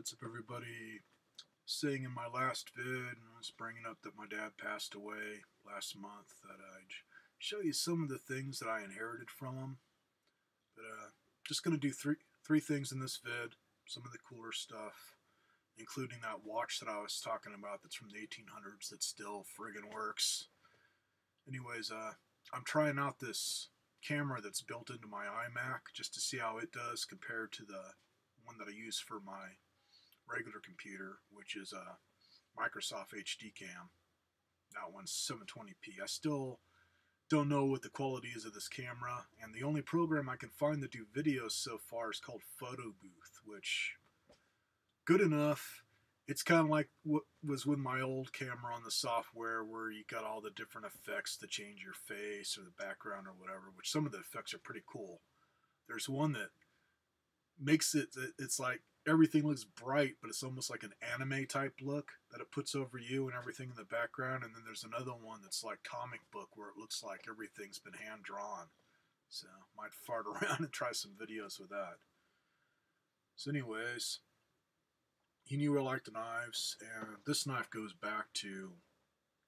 What's up, everybody? Saying in my last vid, I was bringing up that my dad passed away last month, that I'd show you some of the things that I inherited from him. But just gonna do three things in this vid. Some of the cooler stuff, including that watch that I was talking about that's from the 1800s that still friggin' works. Anyways, I'm trying out this camera that's built into my iMac just to see how it does compared to the one that I use for my regular computer, which is a Microsoft HD Cam. That one's 720p. I still don't know what the quality is of this camera, and the only program I can find to do videos so far is called Photo Booth, which good enough. It's kind of like what was with my old camera on the software, where you got all the different effects to change your face or the background or whatever, which some of the effects are pretty cool. There's one that makes it's like everything looks bright, but it's almost like an anime type look that it puts over you and everything in the background. And then there's another one that's like comic book, where it looks like everything's been hand drawn. So might fart around and try some videos with that. So anyways, he knew I liked the knives, and this knife goes back to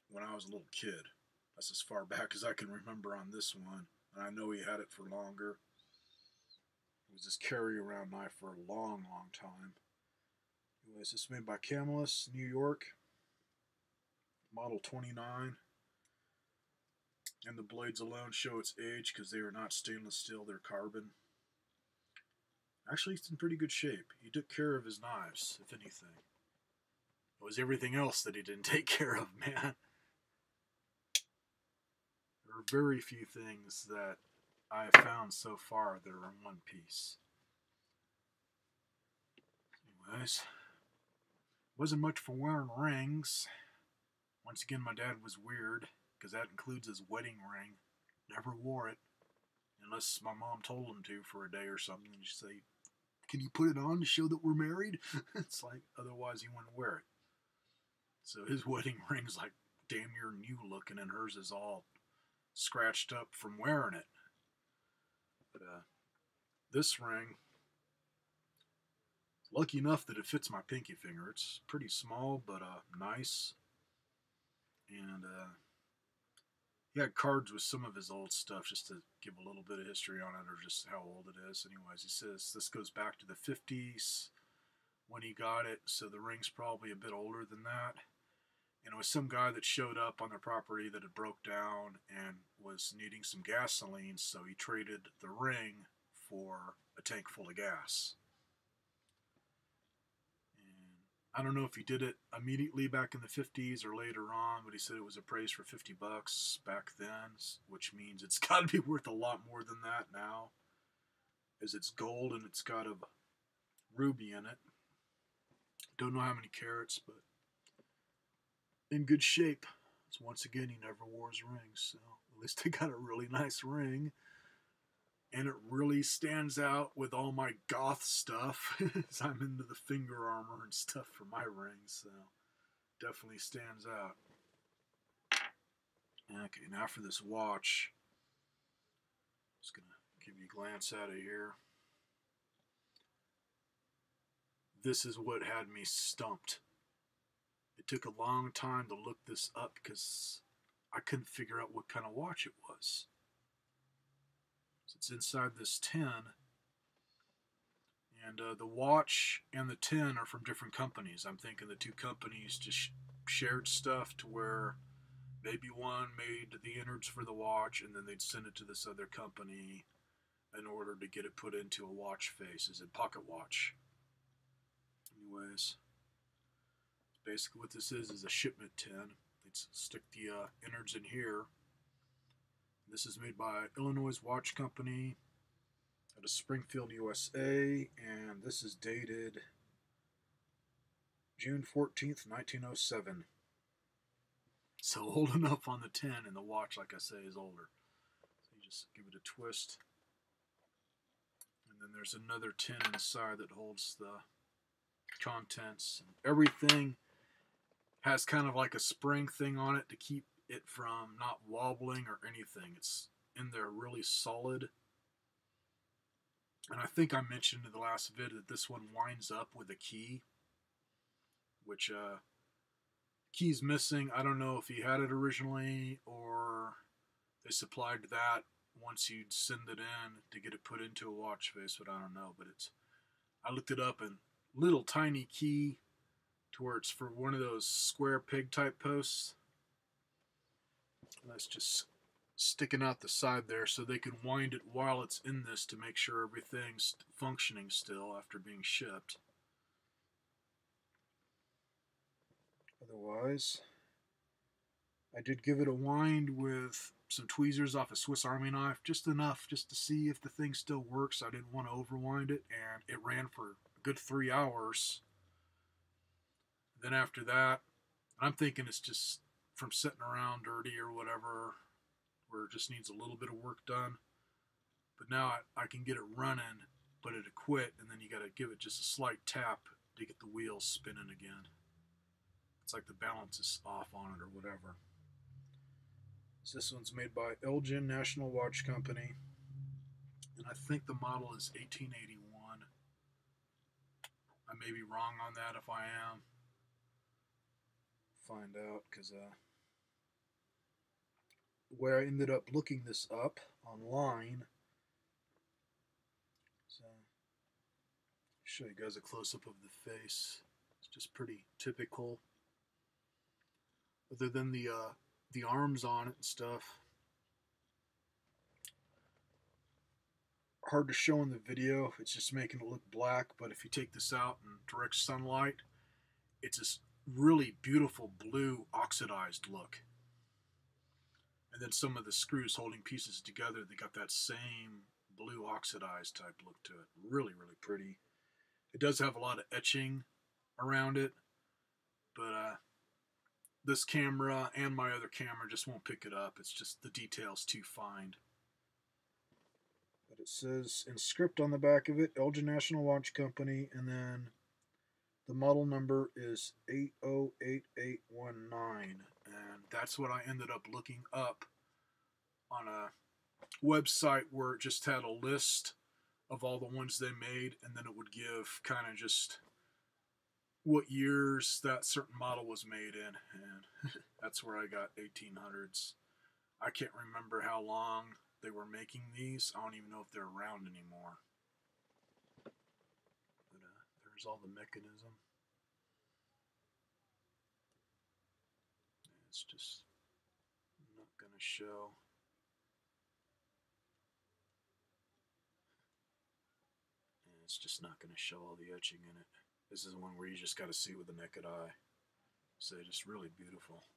when I was a little kid. That's as far back as I can remember on this one, and I know he had it for longer. It was this carry-around knife for a long, long time. Anyways, this is made by Camelus, New York, model 29. And the blades alone show its age because they are not stainless steel, they're carbon. Actually, it's in pretty good shape. He took care of his knives, if anything. It was everything else that he didn't take care of, man. There are very few things that I have found so far that are in one piece. Anyways, wasn't much for wearing rings. Once again, my dad was weird, because that includes his wedding ring. Never wore it, unless my mom told him to for a day or something. And she'd say, "Can you put it on to show that we're married?" It's like, otherwise he wouldn't wear it. So his wedding ring's like damn near new looking, and hers is all scratched up from wearing it. But this ring, lucky enough that it fits my pinky finger. It's pretty small, but nice. And he had cards with some of his old stuff, just to give a little bit of history on it, or just how old it is. Anyways, he says this goes back to the 50s when he got it, so the ring's probably a bit older than that. And it was some guy that showed up on their property that had broke down and was needing some gasoline, so he traded the ring for a tank full of gas. And I don't know if he did it immediately back in the 50s or later on, but he said it was appraised for $50 back then, which means it's got to be worth a lot more than that now, as it's gold and it's got a ruby in it. Don't know how many carats, but in good shape. So once again, he never wore his rings, so at least I got a really nice ring. And it really stands out with all my goth stuff, as I'm into the finger armor and stuff for my rings, so definitely stands out. Okay, now for this watch. Just gonna give you a glance out of here. This is what had me stumped. It took a long time to look this up because I couldn't figure out what kind of watch it was. So it's inside this tin, and the watch and the tin are from different companies. I'm thinking the two companies just shared stuff to where maybe one made the innards for the watch and then they'd send it to this other company in order to get it put into a watch face as a pocket watch. Anyways, basically what this is a shipment tin. They'd stick the innards in here. This is made by Illinois Watch Company out of Springfield, USA, and this is dated June 14th, 1907. So old enough on the tin, and the watch, like I say, is older. So you just give it a twist. And then there's another tin inside that holds the contents. And everything has kind of like a spring thing on it to keep it from not wobbling or anything. It's in there really solid. And I think I mentioned in the last vid that this one winds up with a key. which key's missing. I don't know if he had it originally or they supplied that once you'd send it in to get it put into a watch face, but I don't know. But I looked it up, and little tiny key to where it's for one of those square peg type posts. That's just sticking out the side there so they can wind it while it's in this to make sure everything's functioning still after being shipped. Otherwise, I did give it a wind with some tweezers off a Swiss Army knife, just enough just to see if the thing still works. I didn't want to overwind it, and it ran for a good 3 hours. Then after that, I'm thinking it's just from sitting around dirty or whatever, where it just needs a little bit of work done. But now I can get it running, but it'll quit, and then you got to give it just a slight tap to get the wheels spinning again. It's like the balance is off on it or whatever. So this one's made by Elgin National Watch Company, and I think the model is 1881. I may be wrong on that. If I am, find out, because where I ended up looking this up online. So show you guys a close-up of the face. It's just pretty typical, other than the arms on it and stuff. Hard to show in the video, it's just making it look black, but if you take this out in direct sunlight, it's this really beautiful blue oxidized look. And then some of the screws holding pieces together, they got that same blue oxidized type look to it. Really, really pretty. It does have a lot of etching around it, but this camera and my other camera just won't pick it up. It's just the detail's too fine. But it says in script on the back of it, Elgin National Watch Company, and then the model number is 808819, and that's what I ended up looking up on a website where it just had a list of all the ones they made, and then it would give kind of just what years that certain model was made in, and that's where I got 1800s. I can't remember how long they were making these. I don't even know if they're around anymore. But there's all the mechanism. It's just not going to show. And it's just not going to show all the etching in it. This is one where you just got to see with the naked eye. So just really beautiful.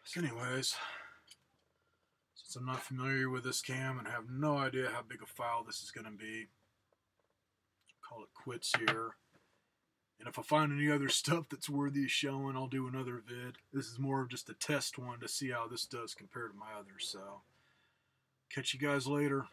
So anyways, since I'm not familiar with this cam and have no idea how big a file this is going to be, call it quits here. And if I find any other stuff that's worthy of showing, I'll do another vid. This is more of just a test one to see how this does compared to my others. So, catch you guys later.